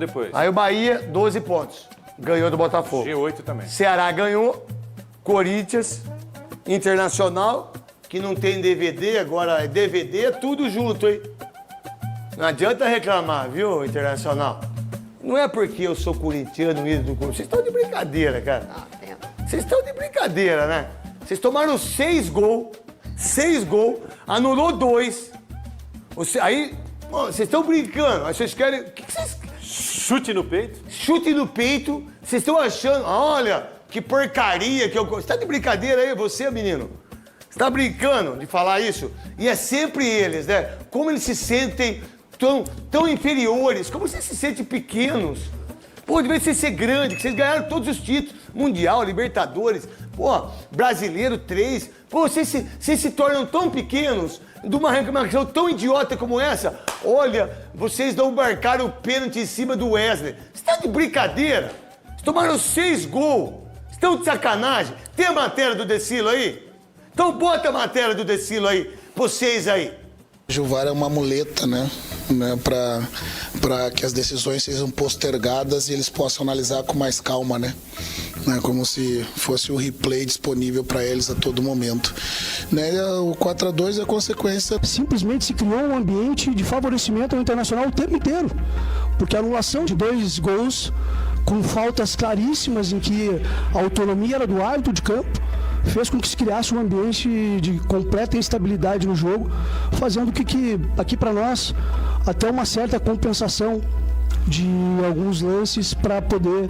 Depois. Aí o Bahia, 12 pontos. Ganhou do Botafogo. G8 também. Ceará ganhou. Corinthians, Internacional, que não tem DVD, agora é DVD, tudo junto, hein? Não adianta reclamar, viu, Internacional? Não é porque eu sou corintiano, ídolo do Corinthians. Vocês estão de brincadeira, cara. Vocês estão de brincadeira, né? Vocês tomaram 6 gols, anulou 2. Aí, vocês estão brincando. Aí vocês querem... O que vocês... Chute no peito. Chute no peito. Vocês estão achando... Olha, que porcaria que eu... Você tá de brincadeira aí, você, menino? Você tá brincando de falar isso? E é sempre eles, né? Como eles se sentem tão inferiores. Como vocês se sentem pequenos. Pô, devia ser grande, que vocês ganharam todos os títulos. Mundial, Libertadores, pô, Brasileiro 3. Pô, vocês se tornam tão pequenos de uma reclamação tão idiota como essa. Olha, vocês não marcaram o pênalti em cima do Wesley. Você tá de brincadeira? Vocês tomaram 6 gols. Estão de sacanagem. Tem a matéria do Decilo aí? Então bota a matéria do Decilo aí, vocês aí. O VAR é uma muleta, né? Para que as decisões sejam postergadas e eles possam analisar com mais calma, né? Como se fosse o replay disponível para eles a todo momento. Né? O 4-2 é consequência. Simplesmente se criou um ambiente de favorecimento ao Internacional o tempo inteiro, porque a anulação de 2 gols com faltas claríssimas em que a autonomia era do árbitro de campo fez com que se criasse um ambiente de completa instabilidade no jogo, fazendo com que aqui para nós até uma certa compensação de alguns lances para poder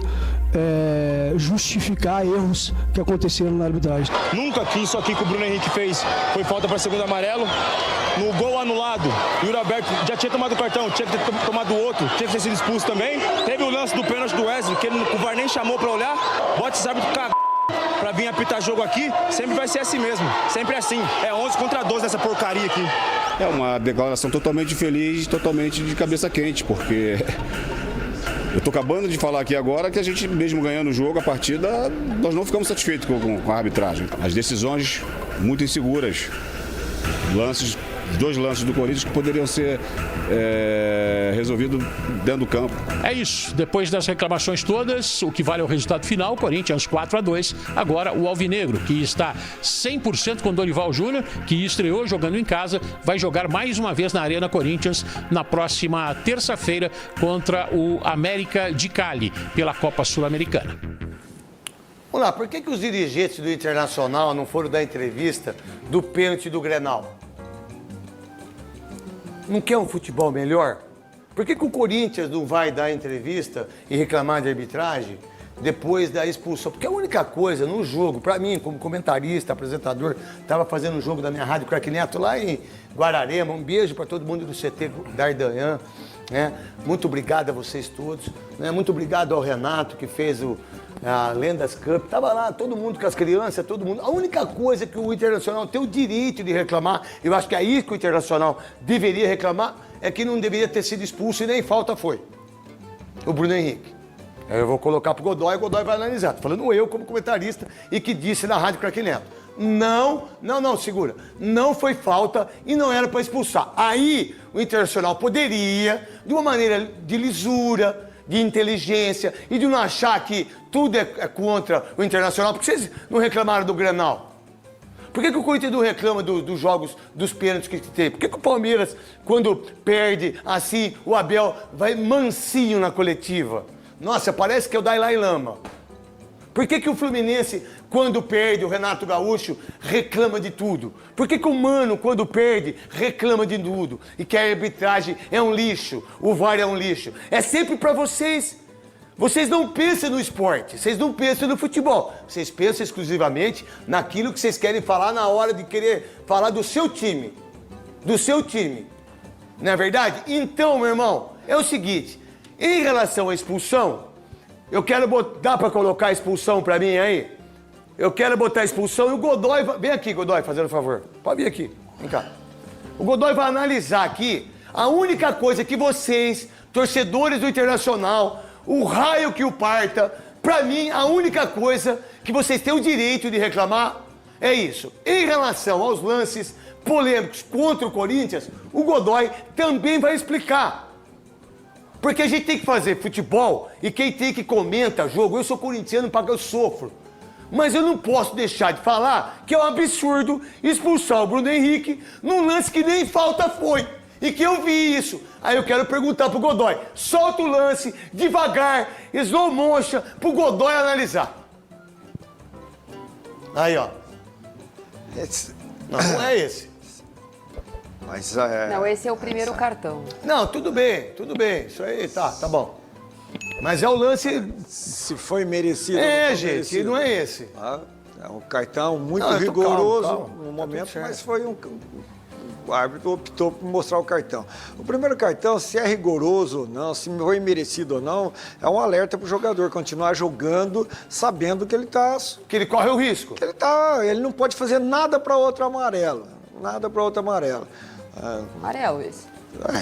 justificar erros que aconteceram na arbitragem. Nunca que isso aqui que o Bruno Henrique fez foi falta para segundo amarelo. No gol anulado, o Yuri Alberto já tinha tomado o cartão, tinha que ter tomado o outro, tinha que ter sido expulso também. Teve o lance do pênalti do Wesley, que o VAR nem chamou para olhar. Bota esse árbitro para vir apitar jogo aqui, sempre vai ser assim mesmo, sempre assim. É 11 contra 12 nessa porcaria aqui. É uma declaração totalmente feliz, totalmente de cabeça quente, porque eu tô acabando de falar aqui agora que a gente, mesmo ganhando o jogo, a partida, nós não ficamos satisfeitos com a arbitragem. As decisões muito inseguras, dois lances do Corinthians que poderiam ser resolvidos dentro do campo. É isso. Depois das reclamações todas, o que vale é o resultado final. Corinthians 4-2. Agora o Alvinegro, que está 100% com Dorival Júnior, que estreou jogando em casa, vai jogar mais uma vez na Arena Corinthians na próxima terça-feira contra o América de Cali, pela Copa Sul-Americana. Vamos lá, por que os dirigentes do Internacional não foram dar entrevista do pênalti do Grenal? Não quer um futebol melhor? Por que o Corinthians não vai dar entrevista e reclamar de arbitragem depois da expulsão? Porque a única coisa no jogo, para mim, como comentarista, apresentador, estava fazendo um jogo da minha rádio Craque Neto lá em Guararema. Um beijo para todo mundo do CT Dardanhan. Né? Muito obrigado a vocês todos. Né? Muito obrigado ao Renato, que fez a Lendas Cup. Tava lá todo mundo com as crianças, todo mundo. A única coisa que o Internacional tem o direito de reclamar, eu acho que é aí que o Internacional deveria reclamar, é que não deveria ter sido expulso e nem falta foi. O Bruno Henrique. Eu vou colocar pro Godoy, o Godoy vai analisar. Tô falando eu como comentarista e que disse na Rádio Craque Neto. Não, segura. Não foi falta e não era para expulsar. Aí o Internacional poderia, de uma maneira de lisura, de inteligência e de não achar que tudo é contra o Internacional. Por que vocês não reclamaram do Grenal? Por que o Corinthians não reclama dos jogos, dos pênaltis que tem? Por que o Palmeiras, quando perde assim, o Abel vai mansinho na coletiva? Nossa, parece que é o Dalai Lama. Por que o Fluminense, quando perde, o Renato Gaúcho reclama de tudo? Por que o Mano, quando perde, reclama de tudo? E que a arbitragem é um lixo, o VAR é um lixo. É sempre para vocês. Vocês não pensam no esporte, vocês não pensam no futebol. Vocês pensam exclusivamente naquilo que vocês querem falar na hora de querer falar do seu time. Do seu time. Não é verdade? Então, meu irmão, é o seguinte. Em relação à expulsão, eu quero botar... Dá para colocar a expulsão para mim aí? Eu quero botar a expulsão e o Godoy... Vem aqui, Godoy, fazendo um favor. Pode vir aqui. Vem cá. O Godoy vai analisar aqui a única coisa que vocês, torcedores do Internacional, o raio que o parta, para mim, a única coisa que vocês têm o direito de reclamar é isso. Em relação aos lances polêmicos contra o Corinthians, o Godoy também vai explicar. Porque a gente tem que fazer futebol e quem tem que comenta jogo, eu sou corintiano, eu sofro. Mas eu não posso deixar de falar que é um absurdo expulsar o Bruno Henrique num lance que nem falta foi. E que eu vi isso. Aí eu quero perguntar pro Godoy. Solta o lance, devagar, slow motion, pro Godoy analisar. Aí, ó. Não é esse. Mas, Não, esse é o primeiro cartão. Não, tudo bem. Isso aí, tá bom. Mas é o lance... se foi merecido... gente, merecido. Não é esse. É um cartão muito Não, rigoroso calma, no tá momento, tudo certo. mas foi o árbitro optou por mostrar o cartão. O primeiro cartão, se é rigoroso ou não, se foi merecido ou não, é um alerta para o jogador continuar jogando, sabendo que ele está... Que ele corre o risco. Ele não pode fazer nada para outro amarelo. Nada para outro amarelo. Amarelo esse.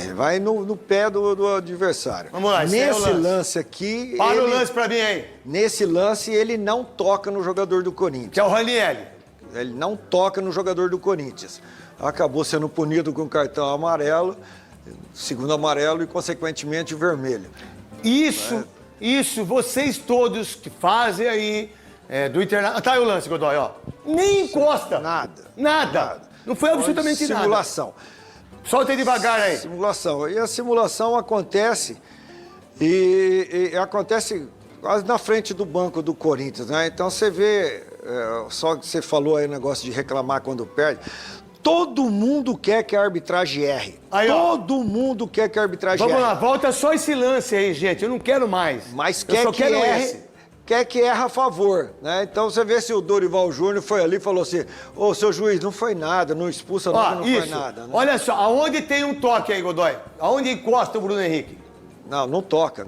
Ele vai no pé do adversário. Vamos lá, esse é o Nesse lance. lance aqui... Para o lance pra mim aí. Nesse lance, ele não toca no jogador do Corinthians. Que é o Ranieri. Ele não toca no jogador do Corinthians. Acabou sendo punido com cartão amarelo, segundo amarelo e, consequentemente, vermelho. Isso, vocês todos que fazem aí do Internacional... Tá aí o lance, Godoy, ó. Nem encosta. Nada. Não foi absolutamente nada. Simulação. Solta aí devagar aí. Simulação. E a simulação acontece e acontece quase na frente do banco do Corinthians, né? Então você vê, só que você falou aí o negócio de reclamar quando perde. Todo mundo quer que a arbitragem erre. Aí, Todo mundo quer que a arbitragem erre. Vamos lá, volta só esse lance aí, gente. Eu não quero mais. Mas eu só quer que quero erre. esse. Quer que erra a favor, né? Então você vê se o Dorival Júnior foi ali e falou assim: ô, seu juiz, não foi nada, não expulsa nada, não foi nada. Né? Olha só, aonde tem um toque aí, Godoy? Aonde encosta o Bruno Henrique? Não toca.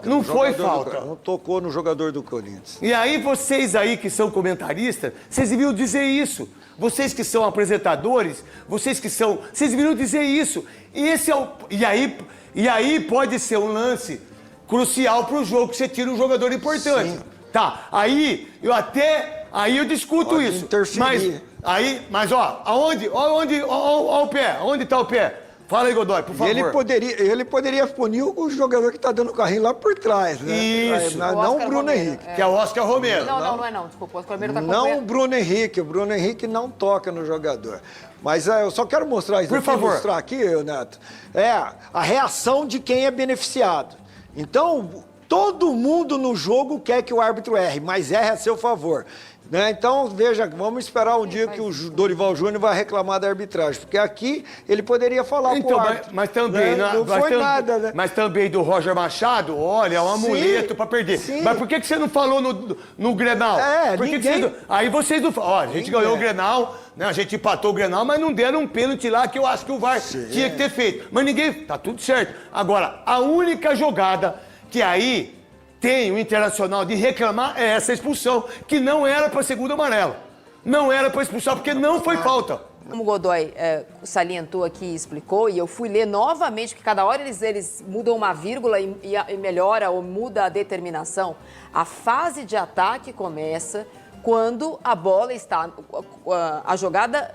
Não foi falta. Não tocou no jogador do Corinthians. E aí vocês aí que são comentaristas, vocês deviam dizer isso. Vocês que são apresentadores, vocês deviam dizer isso. E aí pode ser um lance crucial pro jogo, que você tira um jogador importante. Sim. Tá, aí eu discuto Pode isso. interferir. Mas ó, aonde o pé? Onde tá o pé? Fala aí, Godoy, por favor. Ele poderia punir o jogador que tá dando o carrinho lá por trás, né? Isso. Não o Bruno Henrique. Que é o Oscar Romero. Não é. Desculpa, o Oscar Romero tá Não o acompanhando. Bruno Henrique. O Bruno Henrique não toca no jogador. Mas eu só quero mostrar isso Por aqui, favor. mostrar aqui, Neto. É a reação de quem é beneficiado. Então, todo mundo no jogo quer que o árbitro erre, mas erre a seu favor. Né? Então, veja, vamos esperar um dia que o Dorival Júnior vai reclamar da arbitragem, porque aqui ele poderia falar Então, pro árbitro. mas também, né? Não foi nada, né? Mas também do Roger Machado, olha, é um amuleto pra perder. Sim. Mas por que você não falou no Grenal? Por que ninguém... Aí vocês não falam, ó, a gente ganhou o Grenal, né? A gente empatou o Grenal, mas não deram um pênalti lá que eu acho que o VAR tinha que ter feito. Mas ninguém, tá tudo certo. Agora, a única jogada que aí tem o Internacional de reclamar é essa expulsão, que não era para segundo amarelo. Não era para expulsar, porque não foi falta. Como o Godoy salientou aqui e explicou, e eu fui ler novamente, porque cada hora eles mudam uma vírgula e melhora ou muda a determinação. A fase de ataque começa quando a bola está... A jogada,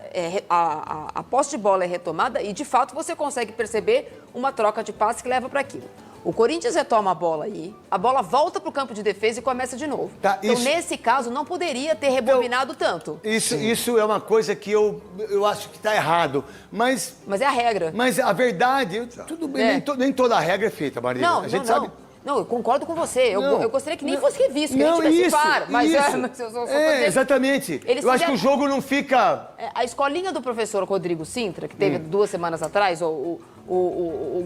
a posse de bola é retomada e, de fato, você consegue perceber uma troca de passe que leva para aquilo. O Corinthians retoma a bola aí, a bola volta para o campo de defesa e começa de novo. Tá, então, nesse caso, não poderia ter rebobinado tanto. Isso é uma coisa que eu acho que está errado. Mas é a regra. Mas a verdade, tudo bem, nem toda a regra é feita, Maria. Não, a gente sabe. Não, eu concordo com você. Eu gostaria que nem fosse revisto, que a gente tivesse VAR. Mas eu só exatamente. Eu acho que o jogo não fica... A escolinha do professor Rodrigo Sintra, que teve 2 semanas atrás, o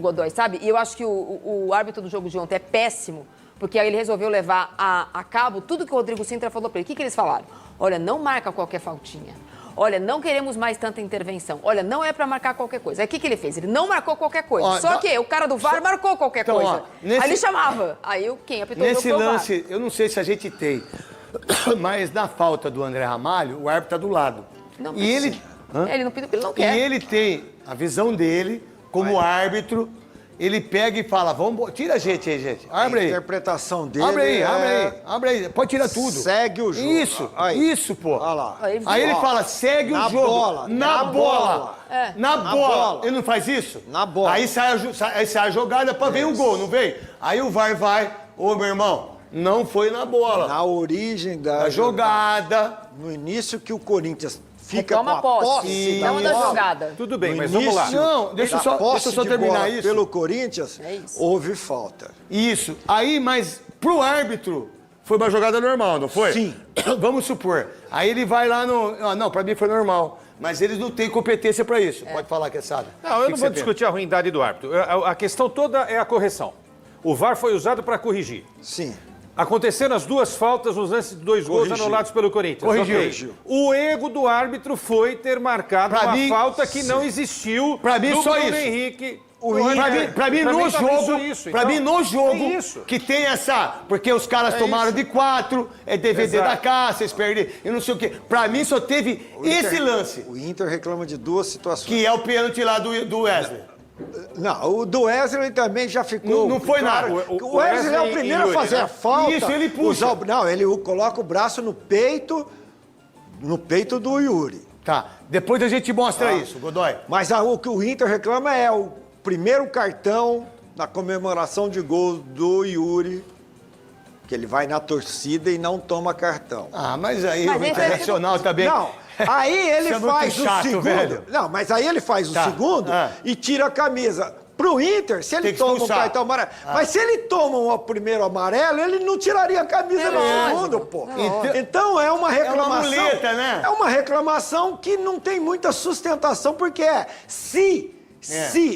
Godoy, sabe? E eu acho que o árbitro do jogo de ontem é péssimo, porque aí ele resolveu levar a cabo tudo que o Rodrigo Sintra falou para ele. O que eles falaram? Olha, não marca qualquer faltinha. Olha, não queremos mais tanta intervenção. Olha, não é para marcar qualquer coisa. Aí o que ele fez? Ele não marcou qualquer coisa. Só que o cara do VAR marcou qualquer coisa. Aí ele chamava. Aí quem apitou o jogo foi o VAR. Nesse lance, eu não sei se a gente tem, mas na falta do André Ramalho, o árbitro tá do lado. Não, ele não pediu porque ele não quer. E ele tem a visão dele como árbitro ele pega e fala, vamos, tira a gente aí, gente. Abre aí. A interpretação dele Abre aí. Pode tirar tudo. Segue o jogo. Isso, pô. Olha lá. Aí ele fala, segue o jogo. Bola, na bola. Na bola. Ele não faz isso? Na bola. Aí sai a jogada pra ver o gol, não vem? Aí o VAR vai, ô meu irmão, não foi na bola. Na origem da jogada. No início que o Corinthians fica Toma com a posse. Não da jogada. Tudo bem, No mas vamos lá. início Não, deixa eu da só posse de terminar bola isso. Pelo Corinthians, houve falta. Isso. Aí, mas pro árbitro, foi uma jogada normal, não foi? Sim. Vamos supor. Aí ele vai lá no... Ah, não, pra mim foi normal. Mas eles não têm competência pra isso. Pode falar, Quesada. Não, eu não vou discutir a ruindade do árbitro. A questão toda é a correção. O VAR foi usado para corrigir. Sim. Aconteceram as duas faltas nos lances de 2 gols anulados pelo Corinthians. Corrigiu. Ok. O erro do árbitro foi ter marcado uma falta que não existiu pra mim, do só Bruno isso. Henrique. Pra mim, no jogo, pra mim, no jogo, é isso. que tem essa... Porque os caras tomaram de 4, é DVD da casa, vocês perderam, e não sei o quê. Pra mim, só teve esse lance. O Inter reclama de duas situações. Que é o pênalti lá do Wesley. Não, o do Wesley também já ficou... Não foi nada. O Wesley é o primeiro a fazer a falta. Isso, ele puxa. Não, ele coloca o braço no peito do Yuri. Tá, depois a gente mostra isso, Godoy. Mas o que o Inter reclama é o primeiro cartão na comemoração de gol do Yuri, que ele vai na torcida e não toma cartão. Ah, mas aí o Internacional também... Não, aí ele Isso é muito faz chato, o segundo. velho. Não, mas aí ele faz o segundo e tira a camisa. Pro Inter, se ele toma um cartão amarelo... Mas se ele toma o primeiro amarelo, ele não tiraria a camisa no segundo, pô. Então é uma reclamação... É uma muleta, né? É uma reclamação que não tem muita sustentação, porque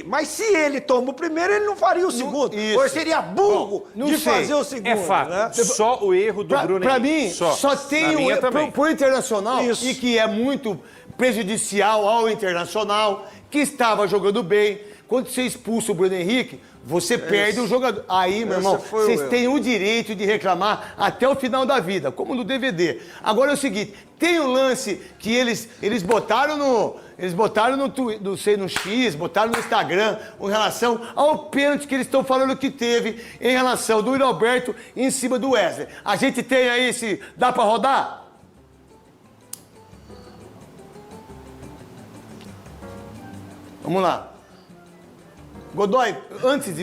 mas se ele toma o primeiro, ele não faria o segundo. Ou seria burro de fazer o segundo. É fato. Né? Só o erro do Bruno Pra Henrique. mim, só tem o erro pro Internacional, e que é muito prejudicial ao Internacional, que estava jogando bem. Quando você expulsa o Bruno Henrique, você perde o jogador. Aí, meu irmão, vocês têm o direito de reclamar até o final da vida, como no DVD. Agora é o seguinte, tem um lance que eles botaram no X, botaram no Instagram, em relação ao pênalti que eles estão falando que teve em relação do Yuri Alberto em cima do Wesley. A gente tem aí esse... Dá pra rodar? Vamos lá. Godoy, antes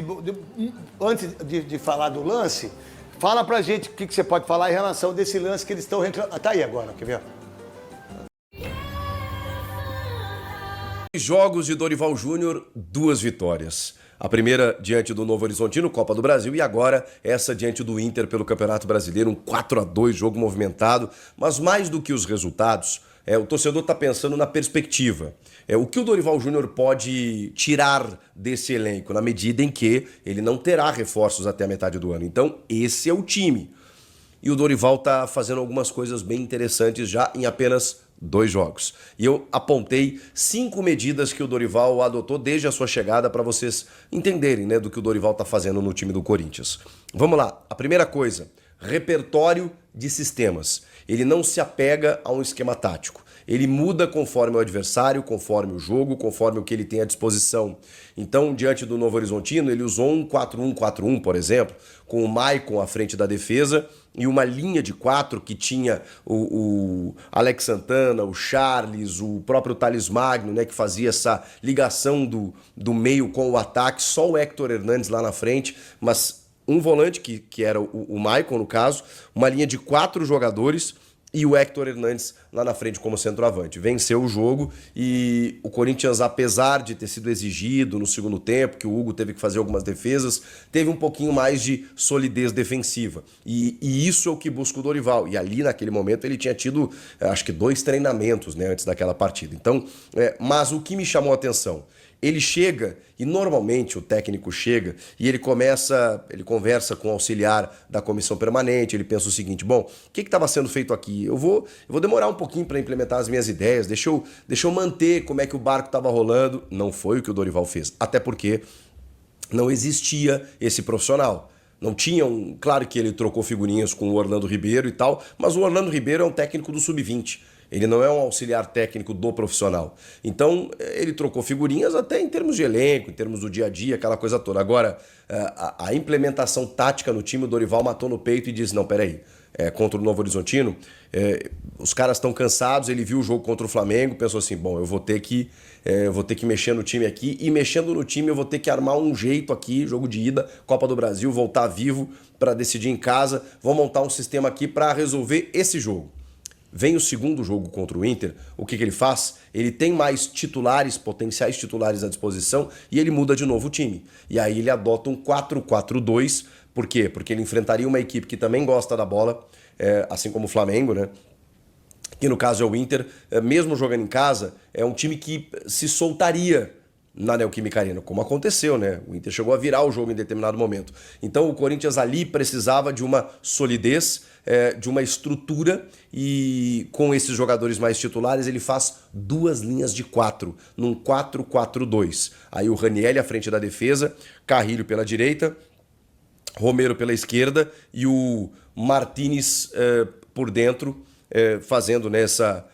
de falar do lance, fala pra gente o que você pode falar em relação desse lance que eles estão reclamando. Tá aí agora, quer ver? Jogos de Dorival Júnior, 2 vitórias. A primeira diante do Novo Horizontino, Copa do Brasil, e agora essa diante do Inter pelo Campeonato Brasileiro, um 4-2, jogo movimentado. Mas mais do que os resultados, o torcedor está pensando na perspectiva. O que o Dorival Júnior pode tirar desse elenco, na medida em que ele não terá reforços até a metade do ano. Então, esse é o time. E o Dorival está fazendo algumas coisas bem interessantes já em apenas 2 jogos. E eu apontei 5 medidas que o Dorival adotou desde a sua chegada para vocês entenderem, né, do que o Dorival está fazendo no time do Corinthians. Vamos lá. A primeira coisa, repertório de sistemas. Ele não se apega a um esquema tático. Ele muda conforme o adversário, conforme o jogo, conforme o que ele tem à disposição. Então, diante do Novo Horizontino, ele usou um 4-1-4-1, por exemplo, com o Maicon à frente da defesa e uma linha de 4 que tinha o Alex Santana, o Charles, o próprio Thales Magno, né, que fazia essa ligação do meio com o ataque, só o Héctor Hernandes lá na frente, mas um volante, que era o Maicon no caso, uma linha de 4 jogadores e o Héctor Hernandes lá na frente como centroavante. Venceu o jogo e o Corinthians, apesar de ter sido exigido no segundo tempo, que o Hugo teve que fazer algumas defesas, teve um pouquinho mais de solidez defensiva. E isso é o que busca o Dorival. E ali, naquele momento, ele tinha tido, acho que 2 treinamentos, né, antes daquela partida. Então, mas o que me chamou a atenção... Ele chega, e normalmente o técnico chega, e ele conversa com o auxiliar da comissão permanente, ele pensa o seguinte, bom, o que estava sendo feito aqui? Eu vou demorar um pouquinho para implementar as minhas ideias, deixa eu manter como é que o barco estava rolando. Não foi o que o Dorival fez, até porque não existia esse profissional. Não tinha claro que ele trocou figurinhas com o Orlando Ribeiro e tal, mas o Orlando Ribeiro é um técnico do Sub-20. Ele não é um auxiliar técnico do profissional. Então, ele trocou figurinhas até em termos de elenco, em termos do dia a dia, aquela coisa toda. Agora, a implementação tática no time, o Dorival matou no peito e disse, não, peraí, contra o Novo Horizontino, os caras estão cansados, ele viu o jogo contra o Flamengo, pensou assim, bom, eu vou ter que mexer no time aqui, e mexendo no time eu vou ter que armar um jeito aqui, jogo de ida, Copa do Brasil, voltar vivo para decidir em casa, vou montar um sistema aqui para resolver esse jogo. Vem o segundo jogo contra o Inter, o que ele faz? Ele tem mais titulares, potenciais titulares à disposição, e ele muda de novo o time. E aí ele adota um 4-4-2, por quê? Porque ele enfrentaria uma equipe que também gosta da bola, assim como o Flamengo, né? Que no caso é o Inter, mesmo jogando em casa, é um time que se soltaria na Neoquímica Arena, como aconteceu, né? O Inter chegou a virar o jogo em determinado momento. Então o Corinthians ali precisava de uma solidez, de uma estrutura, e com esses jogadores mais titulares ele faz 2 linhas de 4, num 4-4-2. Aí o Ranieri à frente da defesa, Carrilho pela direita, Romero pela esquerda e o Martínez por dentro, fazendo nessa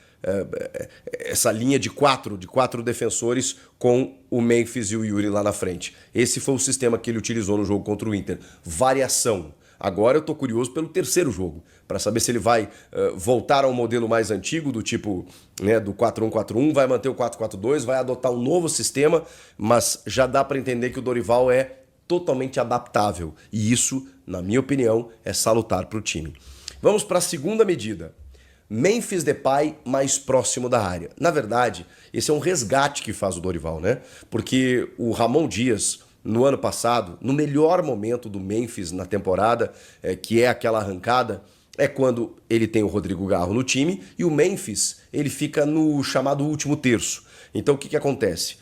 essa linha de quatro defensores com o Memphis e o Yuri lá na frente. Esse foi o sistema que ele utilizou no jogo contra o Inter. Variação. Agora eu tô curioso pelo terceiro jogo, para saber se ele vai voltar ao modelo mais antigo, do tipo, né, do 4-1-4-1, vai manter o 4-4-2, vai adotar um novo sistema, mas já dá para entender que o Dorival é totalmente adaptável. E isso, na minha opinião, é salutar para o time. Vamos para a segunda medida. Memphis Depay mais próximo da área. Na verdade, esse é um resgate que faz o Dorival, né? Porque o Ramon Dias, no ano passado, no melhor momento do Memphis na temporada, que é aquela arrancada, é quando ele tem o Rodrigo Garro no time e o Memphis ele fica no chamado último terço. Então o que acontece?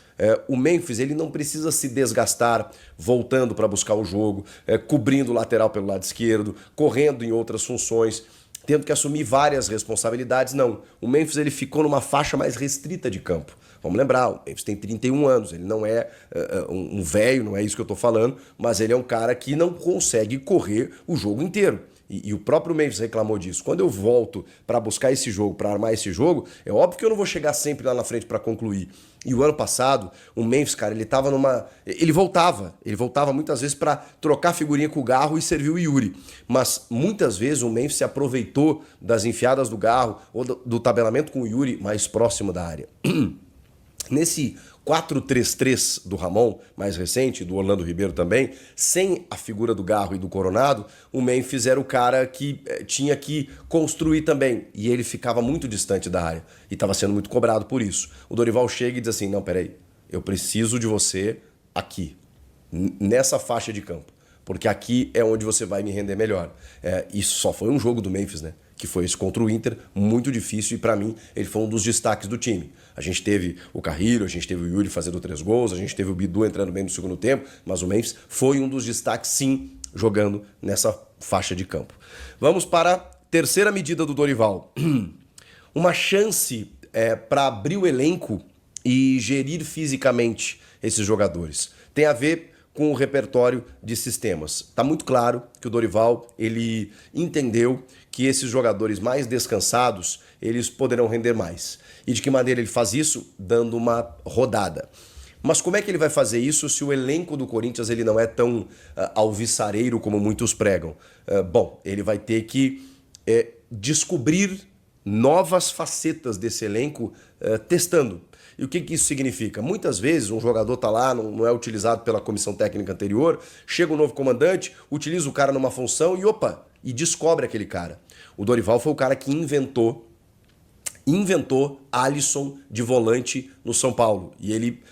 O Memphis ele não precisa se desgastar voltando para buscar o jogo, cobrindo o lateral pelo lado esquerdo, correndo em outras funções, tendo que assumir várias responsabilidades. Não, o Memphis ele ficou numa faixa mais restrita de campo. Vamos lembrar, o Memphis tem 31 anos, ele não é um velho, não é isso que eu estou falando, mas ele é um cara que não consegue correr o jogo inteiro. E o próprio Memphis reclamou disso. Quando eu volto para buscar esse jogo, para armar esse jogo, é óbvio que eu não vou chegar sempre lá na frente para concluir. E o ano passado, o Memphis, cara, ele tava numa... Ele voltava muitas vezes para trocar figurinha com o Garro e servir o Yuri. Mas muitas vezes o Memphis se aproveitou das enfiadas do Garro ou do tabelamento com o Yuri mais próximo da área. Nesse 4-3-3 do Ramon, mais recente, do Orlando Ribeiro também, sem a figura do Garro e do Coronado, o Memphis era o cara que tinha que construir também. E ele ficava muito distante da área. E estava sendo muito cobrado por isso. O Dorival chega e diz assim, não, peraí, eu preciso de você aqui, nessa faixa de campo. Porque aqui é onde você vai me render melhor. Isso só foi um jogo do Memphis, né? Que foi esse contra o Inter, muito difícil, e para mim ele foi um dos destaques do time. A gente teve o Carrilho, a gente teve o Yuri fazendo 3 gols, a gente teve o Bidu entrando bem no segundo tempo, mas o Memphis foi um dos destaques, sim, jogando nessa faixa de campo. Vamos para a terceira medida do Dorival. Uma chance para abrir o elenco e gerir fisicamente esses jogadores. Tem a ver com o repertório de sistemas. Está muito claro que o Dorival ele entendeu que esses jogadores mais descansados eles poderão render mais. E de que maneira ele faz isso? Dando uma rodada. Mas como é que ele vai fazer isso se o elenco do Corinthians ele não é tão alvissareiro como muitos pregam? Bom, ele vai ter que descobrir novas facetas desse elenco testando. E o que isso significa? Muitas vezes um jogador está lá, não é utilizado pela comissão técnica anterior, chega um novo comandante, utiliza o cara numa função e descobre aquele cara. O Dorival foi o cara que inventou Alisson de volante no São Paulo. E ele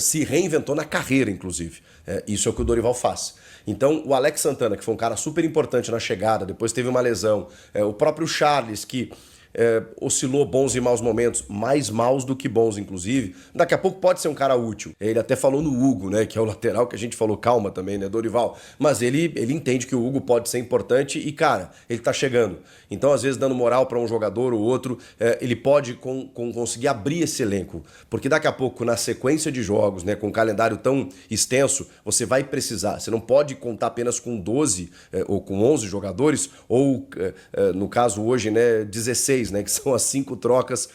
se reinventou na carreira, inclusive. Isso é o que o Dorival faz. Então, o Alex Santana, que foi um cara super importante na chegada, depois teve uma lesão. O próprio Charles, que oscilou bons e maus momentos, mais maus do que bons, inclusive. Daqui a pouco pode ser um cara útil. Ele até falou no Hugo, né, que é o lateral que a gente falou, calma também, né, Dorival. Mas ele entende que o Hugo pode ser importante e, cara, ele tá chegando. Então, às vezes, dando moral para um jogador ou outro, ele pode conseguir abrir esse elenco. Porque daqui a pouco, na sequência de jogos, né, com um calendário tão extenso, você vai precisar. Você não pode contar apenas com 12 ou com 11 jogadores, ou, no caso hoje, né, 16. 3, né, que são as 5 trocas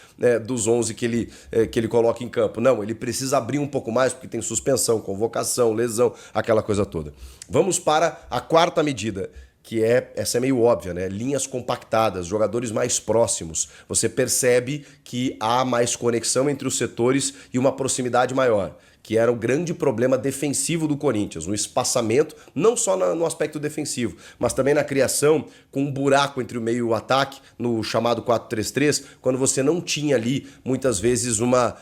dos 11 que ele coloca em campo. Não, ele precisa abrir um pouco mais porque tem suspensão, convocação, lesão, aquela coisa toda. Vamos para a quarta medida, que essa é meio óbvia, né? Linhas compactadas, jogadores mais próximos. Você percebe que há mais conexão entre os setores e uma proximidade maior, que era o grande problema defensivo do Corinthians, no espaçamento, não só no aspecto defensivo, mas também na criação, com um buraco entre o meio e o ataque, no chamado 4-3-3, quando você não tinha ali, muitas vezes, uma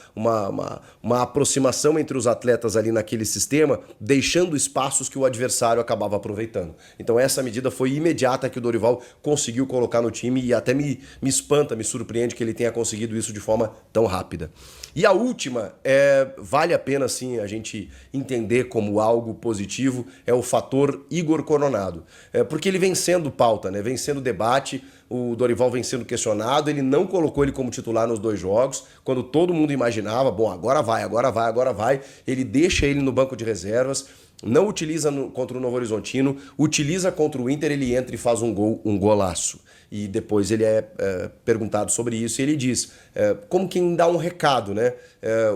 aproximação entre os atletas ali naquele sistema, deixando espaços que o adversário acabava aproveitando. Então essa medida foi imediata que o Dorival conseguiu colocar no time e até me espanta, me surpreende que ele tenha conseguido isso de forma tão rápida. E a última, vale a pena sim a gente entender como algo positivo, é o fator Igor Coronado. Porque ele vem sendo pauta, né? Vem sendo debate, o Dorival vem sendo questionado, ele não colocou ele como titular nos 2 jogos, quando todo mundo imaginava, bom, agora vai, ele deixa ele no banco de reservas, não utiliza contra o Novo Horizontino, utiliza contra o Inter, ele entra e faz um golaço. E depois ele é perguntado sobre isso e ele diz, como quem dá um recado, né?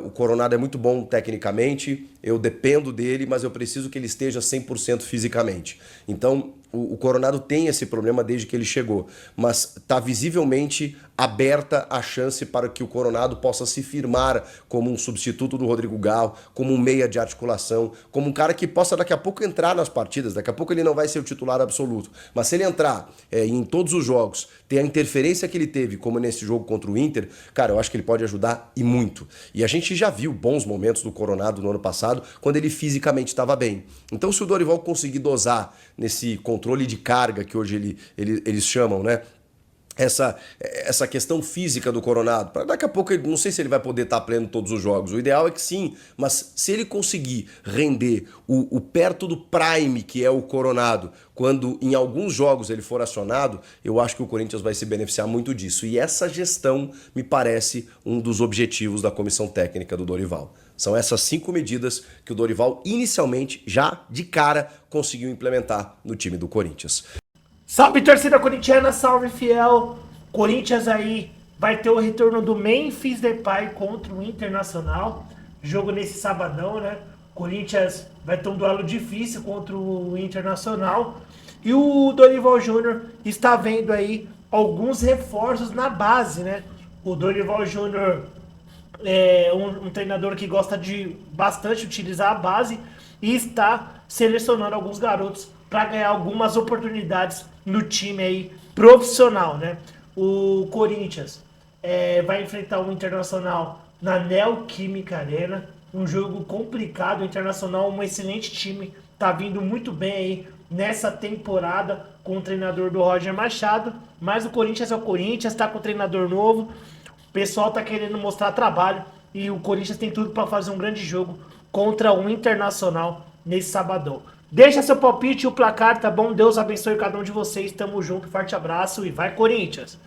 O Coronado é muito bom tecnicamente, eu dependo dele, mas eu preciso que ele esteja 100% fisicamente. Então, o Coronado tem esse problema desde que ele chegou, mas está visivelmente aberta a chance para que o Coronado possa se firmar como um substituto do Rodrigo Gal, como um meia de articulação, como um cara que possa daqui a pouco entrar nas partidas. Daqui a pouco ele não vai ser o titular absoluto, mas se ele entrar em todos os jogos, ter a interferência que ele teve, como nesse jogo contra o Inter, cara, eu acho que ele pode ajudar e muito. E a gente já viu bons momentos do Coronado no ano passado, quando ele fisicamente estava bem. Então, se o Dorival conseguir dosar nesse controle de carga que hoje eles chamam, né? Essa questão física do Coronado, para daqui a pouco, não sei se ele vai poder estar pleno todos os jogos, o ideal é que sim, mas se ele conseguir render o perto do prime que é o Coronado, quando em alguns jogos ele for acionado, eu acho que o Corinthians vai se beneficiar muito disso, e essa gestão me parece um dos objetivos da comissão técnica do Dorival. São essas 5 medidas que o Dorival inicialmente, já de cara, conseguiu implementar no time do Corinthians. Salve, torcida corintiana, salve, fiel. Corinthians aí vai ter o retorno do Memphis Depay contra o Internacional. Jogo nesse sabadão, né? Corinthians vai ter um duelo difícil contra o Internacional. E o Dorival Júnior está vendo aí alguns reforços na base, né? O Dorival Júnior é um treinador que gosta de bastante utilizar a base e está selecionando alguns garotos para ganhar algumas oportunidades no time aí profissional, né? O Corinthians vai enfrentar o Internacional na Neoquímica Arena, um jogo complicado. O Internacional, um excelente time, tá vindo muito bem aí nessa temporada com o treinador do Roger Machado, mas o Corinthians é o Corinthians, tá com o treinador novo, o pessoal tá querendo mostrar trabalho e o Corinthians tem tudo para fazer um grande jogo contra o Internacional nesse sabadão. Deixa seu palpite e o placar, tá bom? Deus abençoe cada um de vocês. Tamo junto, forte abraço e vai Corinthians!